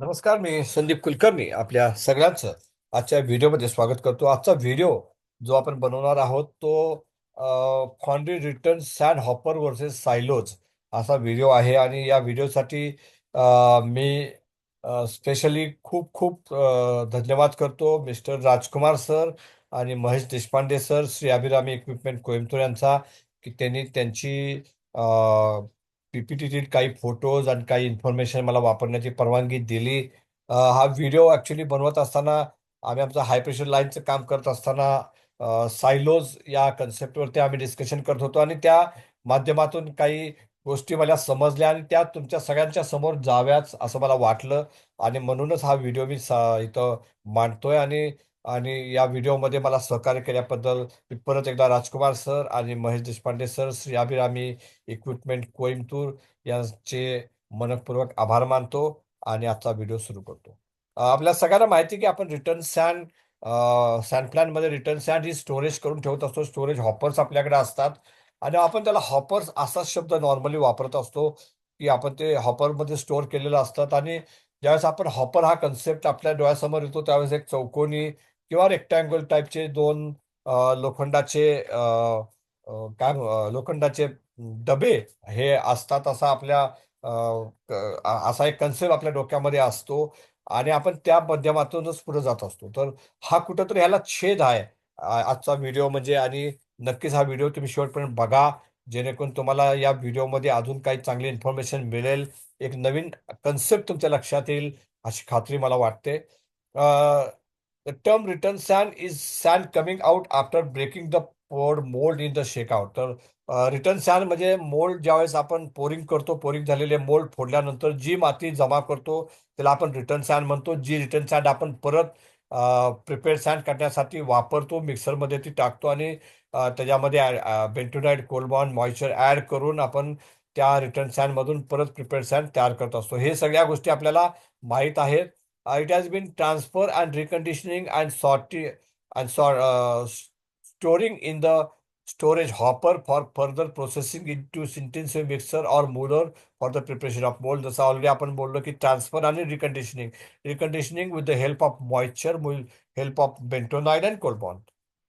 नमस्कार, मी संदीप कुलकर्णी आपल्या सगळ्यांचं आजच्या व्हिडिओमध्ये स्वागत करतो. आजचा व्हिडिओ जो आपण बनवणार आहोत तो foundry return sand hopper versus silos असा व्हिडिओ आहे. आणि या व्हिडिओसाठी मी स्पेशली खूप खूप धन्यवाद करतो मिस्टर राजकुमार सर आणि महेश देशपांडे सर, श्री अभिरामी इक्विपमेंट कोइंबतूर यांचा, की त्यांनी त्यांची पीपीटीतील काही फोटोज आणि काही इन्फॉर्मेशन मला वापरण्याची परवानगी दिली. हा व्हिडिओ ॲक्च्युली बनवत असताना आम्ही आमचं हाय प्रेशर लाईनचं काम करत असताना सायलोज या कन्सेप्टवरती आम्ही डिस्कशन करत होतो आणि त्या माध्यमातून काही गोष्टी मला समजल्या आणि त्या तुमच्या सगळ्यांच्या समोर जाव्याच असं मला वाटलं. आणि म्हणूनच हा व्हिडिओ मी इथं मांडतोय. आणि आणि या व्हिडिओमध्ये मला सहकार्य केल्याबद्दल मी परत एकदा राजकुमार सर आणि महेश देशपांडे सर, श्री अभिरामी इक्विपमेंट कोइंबतूर यांचे मनपूर्वक आभार मानतो आणि आजचा व्हिडिओ सुरू करतो. आपल्या सगळ्यांना माहिती आहे की आपण रिटर्न सँड प्लॅनमध्ये रिटर्न सँड ही स्टोरेज करून ठेवत असतो. स्टोरेज हॉपर्स आपल्याकडे असतात आणि आपण त्याला हॉपर्स असाच शब्द नॉर्मली वापरत असतो की आपण ते हॉपरमध्ये स्टोअर केलेलं असतात. आणि ज्यावेळेस आपण हॉपर हा कन्सेप्ट आपल्या डोळ्यासमोर येतो त्यावेळेस एक चौकोनी किंवा रेक्टँगल टाईपचे दोन लोखंडाचे लोखंडाचे डबे हे असतात, असा आपल्या असा एक कन्सेप्ट आपल्या डोक्यामध्ये असतो. आणि आपण त्या माध्यमातूनच पुढे जात असतो. तर हा कुठंतरी ह्याला छेद आहे आजचा व्हिडिओ म्हणजे. आणि नक्कीच हा व्हिडिओ तुम्ही शेवटपर्यंत बघा, जेणेकरून तुम्हाला या व्हिडिओमध्ये अजून काही चांगली इन्फॉर्मेशन मिळेल, एक नवीन कन्सेप्ट तुमच्या लक्षात येईल अशी खात्री मला वाटते. The term return sand is sand coming out after breaking the poured mould in the shakeout. तर रिटर्न सँड म्हणजे मोल्ड ज्यावेळेस आपण पोरिंग करतो, पोरिंग झालेले मोल्ड फोडल्यानंतर जी माती जमा करतो त्याला आपण रिटर्न सँड म्हणतो. जी रिटर्न सँड आपण परत प्रिपेअर्ड सँड करण्यासाठी वापरतो, मिक्सरमध्ये ती टाकतो आणि त्याच्यामध्ये बेंटोनाइट, कोलबॉन, मॉइश्चर ॲड करून आपण त्या रिटर्न सँडमधून परत प्रिपेअर्ड सँड तयार करत असतो. हे सगळ्या गोष्टी आपल्याला माहीत आहेत. It has been transfer and reconditioning and sorting and storing in the storage hopper for further processing into intensive mixer or moulder for the preparation of mold. जसं ऑलरेडी आपण बोललो की ट्रान्सफर आणि reconditioning with the help of moisture, help of bentonite and carbon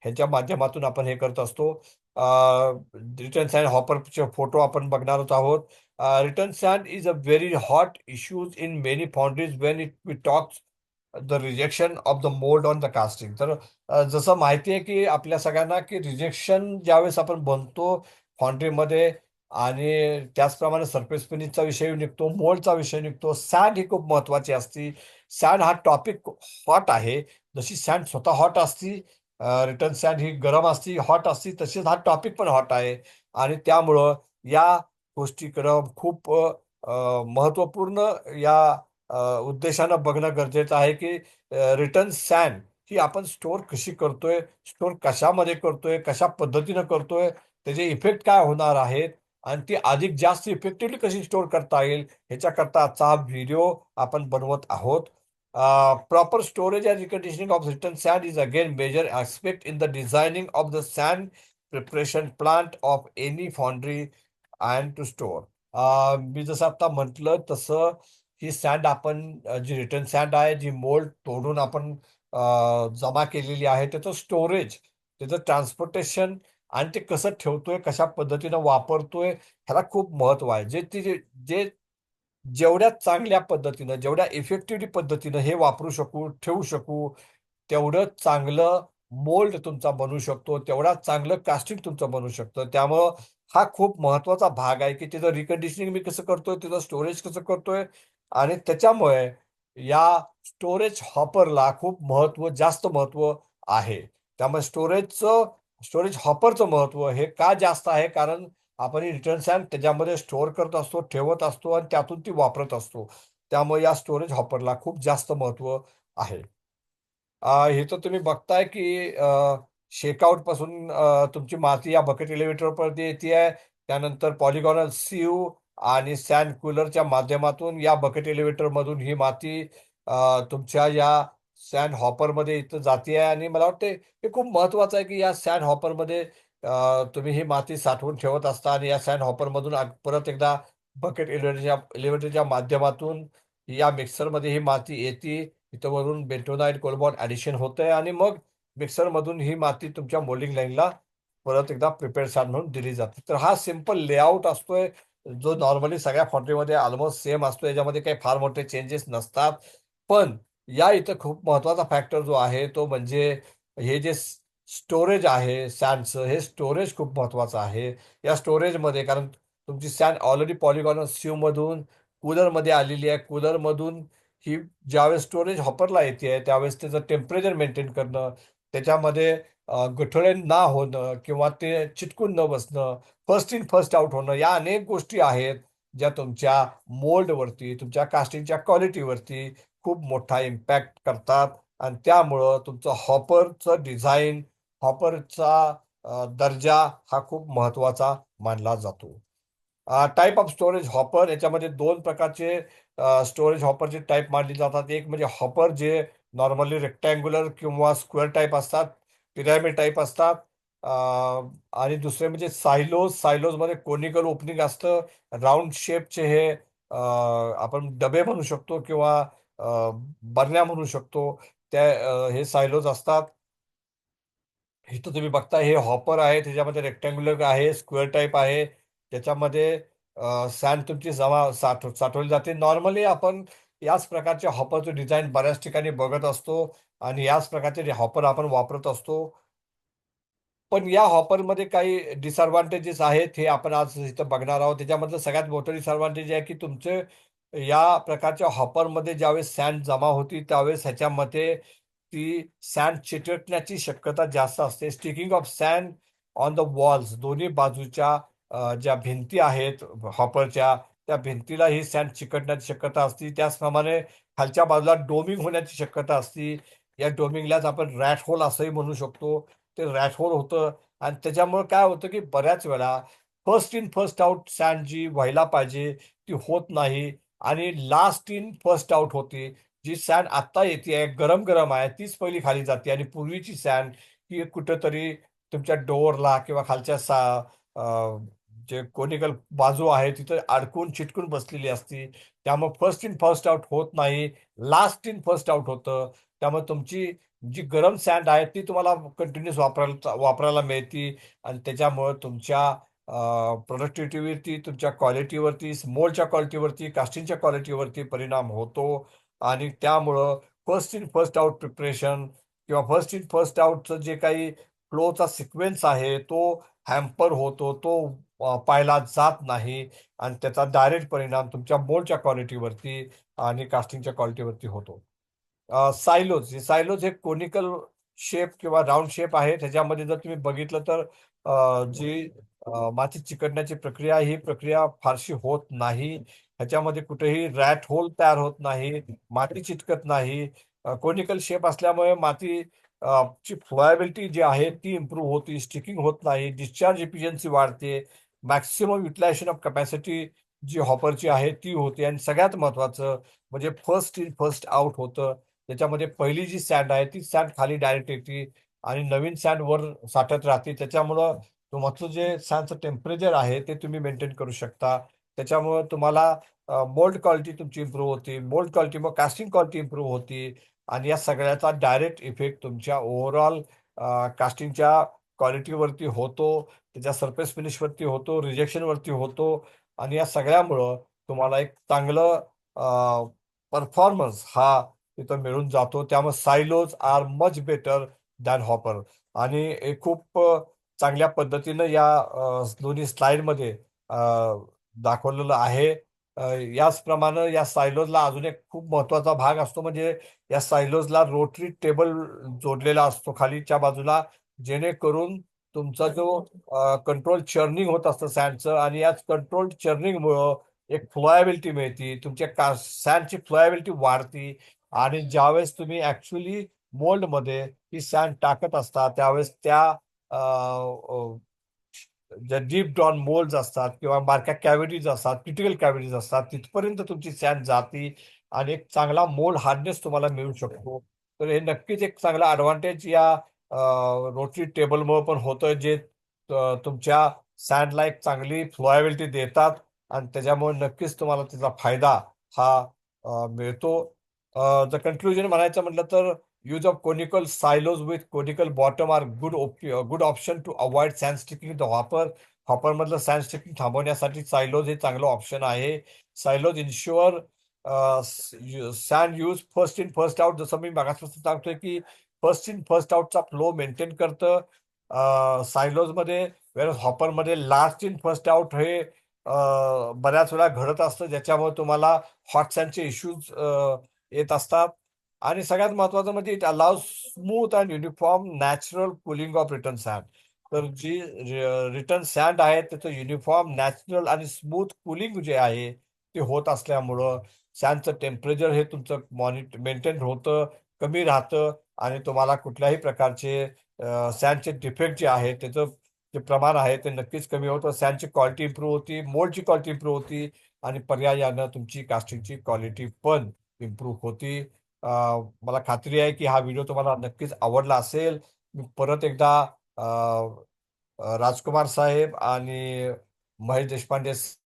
ह्याच्या माध्यमातून आपण हे करत असतो. रिटर्न सँड हॉपरचे फोटो आपण बघणार आहोत. Return sand is a very hot issues in many foundries when it we talks the rejection of the mould on the casting. तर जसं माहिती आहे की आपल्या सगळ्यांना की रिजेक्शन ज्यावेळेस आपण बनतो फॉन्ड्रीमध्ये आणि त्याचप्रमाणे सरफेस फिनिशचा विषय निघतो, मोल्डचा विषय निघतो, सँड ही खूप महत्वाची असती. सँड हा टॉपिक हॉट आहे. जशी सँड स्वतः हॉट असती, रिटर्न सँड ही गरम असती, हॉट असती, तशीच हा टॉपिक पण हॉट आहे. आणि त्यामुळं या गोष्टीकडं खूप महत्त्वपूर्ण या उद्देशानं बघणं गरजेचं आहे की रिटर्न सँड ही आपण स्टोअर कशी करतोय, स्टोअर कशामध्ये करतोय, कशा पद्धतीनं करतोय, त्याचे इफेक्ट काय होणार आहेत आणि ती अधिक जास्त इफेक्टिव्हली कशी स्टोअर करता येईल ह्याच्याकरता आजचा हा व्हिडिओ आपण बनवत आहोत. Proper storage and reconditioning of return sand is again major aspect in the designing of the sand preparation plant of any foundry and to store. मी जसं आता म्हटलं तसं ही सँड आपण जी रिटर्न सँड आहे, जी मोल्ड तोडून आपण जमा केलेली आहे, त्याचं स्टोरेज, त्याचं ट्रान्सपोर्टेशन आणि ते कसं ठेवतोय, कशा पद्धतीनं वापरतोय, ह्याला खूप महत्व आहे. जे जेवढ्या चांगल्या पद्धतीनं, जेवढ्या इफेक्टिव्हली पद्धतीनं हे वापरू शकू, ठेवू शकू, तेवढं चांगलं मोल्ड तुमचा बनू शकतो, तेवढा चांगलं कास्टिंग तुमचं बनू शकतं. त्यामुळं हा खूप महत्त्वाचा भाग आहे, की त्याचं रिकंडिशनिंग मी कसं करतोय, त्याचं स्टोरेज कसं करतोय आणि त्याच्यामुळे या स्टोरेज हॉपरला खूप जास्त महत्त्व आहे. त्यामुळे स्टोरेज हॉपरचं महत्त्व हे का जास्त आहे? कारण आपण रिटर्न सँड त्याच्यामध्ये स्टोअर करत असतो, ठेवत असतो आणि त्यातून ती वापरत असतो. त्यामुळे या स्टोरेज हॉपरला खूप जास्त महत्त्व आहे. हे तर तुम्ही बघताय की शेकआउट पासून तुमची माती या बकेट एलिव्हेटरवरती येतेय. त्यानंतर पॉलिगॉनल सीव्ह आणि सँड कूलरच्या माध्यमातून या बकेट एलिव्हेटरमधून ही माती तुमच्या या सँड हॉपरमध्ये इथं जाते आहे. आणि मला वाटते हे खूप महत्वाचं आहे की या सँड हॉपरमध्ये तुम्ही ही माती साठवून ठेवत असता आणि या सँड हॉपरमधून परत एकदा बकेट एलिव्हेटरच्या माध्यमातून या मिक्सरमध्ये ही माती येते, इथं वरून बेंटोनाइट कोलबॉट ऍडिशन होतंय आणि मग मिक्सरमधून ही माती तुमच्या मोल्डिंग लाईनला परत एकदा प्रिपेअर सॅन्ड म्हणून दिली जाते. तर हा सिम्पल लेआउट असतोय, जो नॉर्मली सगळ्या फॉन्ट्रीमध्ये ऑलमोस्ट सेम असतो. याच्यामध्ये काही फार मोठे चेंजेस नसतात. पण या इथं खूप महत्वाचा फॅक्टर जो आहे तो म्हणजे हे जे स्टोरेज आहे सॅनचं, हे स्टोरेज खूप महत्वाचं आहे. या स्टोरेजमध्ये, कारण तुमची सॅन ऑलरेडी पॉलिगॉनल मधून कूलरमध्ये आलेली आहे. कूलरमधून ही ज्यावेळेस स्टोरेज हॉपरला येते त्यावेळेस त्याचं टेम्परेचर मेंटेन करणं, त्याच्यामध्ये गठळे ना होणं किंवा ते चिटकून न बसणं, फर्स्ट इन फर्स्ट आउट होणं, या अनेक गोष्टी आहेत ज्या तुमच्या मोल्डवरती, तुमच्या कास्टिंगच्या क्वालिटीवरती खूप मोठा इम्पॅक्ट करतात. आणि त्यामुळं तुमचं हॉपरचं डिझाईन, हॉपरचा दर्जा हा खूप महत्वाचा मानला जातो. टाईप ऑफ स्टोरेज हॉपर, याच्यामध्ये दोन प्रकारचे स्टोरेज हॉपरचे टाईप मानली जातात. एक म्हणजे हॉपर जे नॉर्मली रेक्टँग्युलर किंवा स्क्वेअर टाईप असतात, पिरॅमिड टाईप असतात. अ, आणि दुसरे म्हणजे सायलोज. सायलोजमध्ये कोनिकल ओपनिंग असतं, राऊंड शेपचे हे आपण डबे म्हणू शकतो किंवा बरण्या म्हणू शकतो. हे सायलोज असतात. इथं तुम्ही बघता हे हॉपर आहे, त्याच्यामध्ये रेक्टँग्युलर आहे, स्क्वेअर टाईप आहे, त्याच्यामध्ये सँड तुमची साठवली जाते. नॉर्मली आपण याच प्रकारचे हॉपरचं डिझाईन बऱ्याच ठिकाणी बघत असतो आणि याच प्रकारचे हॉपर आपण वापरत असतो. पण या हॉपरमध्ये काही डिसअडव्हान्टेजेस आहेत, हे आपण आज इथं बघणार आहोत. त्याच्यामधलं सगळ्यात मोठं डिसअडव्हान्टेज आहे की तुमचे या प्रकारच्या हॉपरमध्ये ज्यावेळेस सँड जमा होती त्यावेळेस ह्याच्यामध्ये ती सँड चिकटण्याची शक्यता जास्त असते. Sticking of sand on the walls, दोन्ही बाजूच्या ज्या भिंती आहेत हॉपरच्या, त्या भिंतीला ही सँड चिकटण्याची शक्यता असते. त्याचप्रमाणे खालच्या बाजूला डोमिंग होण्याची शक्यता असते. या डोमिंगलाच आपण रॅट होल असंही म्हणू शकतो. ते रॅट होल होतं आणि त्याच्यामुळे काय होतं की बऱ्याच वेळा first in first out sand जी व्हायला पाहिजे ती होत नाही आणि लास्ट इन फर्स्ट आउट होते. जी सँड आत्ता येते गरम गरम आहे तीच पहिली खाली जाते आणि पूर्वीची सँड ही कुठेतरी तुमच्या डोअरला किंवा खालच्या जे कोनिकल बाजू आहे तिथं अडकून चिटकून बसलेली असती. त्यामुळे फर्स्ट इन फर्स्ट आउट होत नाही, लास्ट इन फर्स्ट आउट होतं. त्यामुळे तुमची जी गरम सँड आहे ती तुम्हाला कंटिन्युअस वापरायला मिळते आणि त्याच्यामुळं तुमच्या प्रोडक्टिव्हिटीवरती, तुमच्या क्वालिटीवरती, मोलच्या क्वालिटीवरती, कास्टिंगच्या क्वालिटीवरती परिणाम होतो. आणि त्यामुळं first in first out preparation किंवा फर्स्ट इन फर्स्ट आउटचं जे काही फ्लोचा सिक्वेन्स आहे तो हॅम्पर होतो, तो पाहिला जात नाही आणि त्याचा डायरेक्ट परिणाम तुमच्या मोल्डच्या क्वालिटीवरती आणि कास्टिंगच्या क्वालिटीवरती होतो. सायलोज हे कोनिकल शेप किंवा राऊंड शेप आहे. त्याच्यामध्ये जर तुम्ही बघितलं तर जी माती चिकटण्याची प्रक्रिया, ही प्रक्रिया फारशी होत नाही. ह्याच्यामध्ये कुठेही रॅट होल तयार होत नाही, माती चिटकत नाही. कोनिकल शेप असल्यामुळे माती ची फ्लोएबिलिटी जी आहे ती इम्प्रूव्ह होती, स्टिकिंग होत नाही, डिस्चार्ज इफिशियन्सी वाढते, मॅक्सिमम युटिलायझेशन ऑफ कॅपॅसिटी जी हॉपरची आहे ती होते आणि सगळ्यात महत्वाचं म्हणजे फर्स्ट इन फर्स्ट आउट होतं. त्याच्यामध्ये पहिली जी सँड आहे ती सँड खाली डायरेक्ट येते आणि नवीन सँड वर साठत राहते. त्याच्यामुळं तुमचं जे सँडचं टेम्परेचर आहे ते तुम्ही मेंटेन करू शकता. त्याच्यामुळं तुम्हाला मोल्ड क्वालिटी तुमची इम्प्रूव्ह होती, मोल्ड क्वालिटी मग कास्टिंग क्वालिटी इम्प्रूव्ह होती आणि या सगळ्याचा डायरेक्ट इफेक्ट तुमच्या ओव्हरऑल कास्टिंगच्या क्वालिटीवरती होतो, त्याच्या सरफेस फिनिशवरती होतो, रिजेक्शनवरती होतो आणि या सगळ्यामुळं तुम्हाला एक चांगलं परफॉर्मन्स हा तिथं मिळून जातो. त्यामुळे silos are much better than hopper आणि हे खूप चांगल्या पद्धतीनं या दोन्ही स्लाइडमध्ये दाखवलेलं आहे. याचप्रमाणे या सायलोजला अजून एक खूप महत्वाचा भाग असतो म्हणजे या सायलोजला रोटरी टेबल जोडलेला असतो खालीच्या बाजूला, जेणेकरून तुमचा जो कंट्रोल चर्निंग होत असतं सँडचं आणि याच कंट्रोल चर्निंगमुळं एक फ्लोएबिलिटी मिळते, तुमच्या सँडची फ्लोएबिलिटी वाढती आणि ज्यावेळेस तुम्ही ऍक्च्युली मोल्डमध्ये ही सँड टाकत असता त्यावेळेस त्या ज्या डीप ड्रॉन मोल्ड असतात किंवा बारक्या कॅव्हिटीज असतात, क्रिटिकल कॅव्हिटीज असतात, तिथपर्यंत तुमची सँड जाती आणि एक चांगला मोल्ड हार्डनेस तुम्हाला मिळू शकतो. तर हे नक्कीच एक चांगला ऍडव्हान्टेज या रोटरी टेबलमुळे पण होतं, जे तुमच्या सँडला एक चांगली फ्लोएबिलिटी देतात आणि त्याच्यामुळे नक्कीच तुम्हाला त्याचा फायदा हा मिळतो. द कन्क्लुजन म्हणायचं म्हटलं तर use of conical silos with conical bottom are good option to avoid sand sticking the हॉपरमधलं सँड स्टिकिंग थांबवण्यासाठी सायलोज हे चांगलं ऑप्शन आहे. Silos ensure sand use first in first out, जसं मी मागासपासून सांगतोय की फर्स्ट इन फर्स्ट आउटचा फ्लो मेंटेन करतं सायलोजमध्ये. वेळ हॉपरमध्ये लास्ट इन फर्स्ट आउट हे बऱ्याच वेळा घडत असतं, ज्याच्यामुळे तुम्हाला हॉट सँडचे इश्यूज येत असतात. आणि सगळ्यात महत्वाचं म्हणजे it allows smooth and uniform natural cooling of return sand. तर जी रिटर्न सँड आहे त्याचं युनिफॉर्म नॅचरल आणि स्मूथ कुलिंग जे आहे ते होत असल्यामुळं सँडचं टेम्परेचर हे तुमचं मेंटेन होतं, कमी राहतं. आणि तुम्हाला कुठल्याही प्रकारचे सँडचे डिफेक्ट जे आहे त्याचं जे प्रमाण आहे ते नक्कीच कमी होतं. सँडची क्वालिटी इम्प्रूव्ह होती, मोल्डची क्वालिटी इम्प्रूव्ह होती आणि पर्यायानं तुमची कास्टिंगची क्वालिटी पण इम्प्रूव्ह होती. मला खात्री आहे की हा व्हिडिओ तुम्हाला नक्कीच आवडला असेल. मी परत एकदा राजकुमार साहेब आणि महेश देशपांडे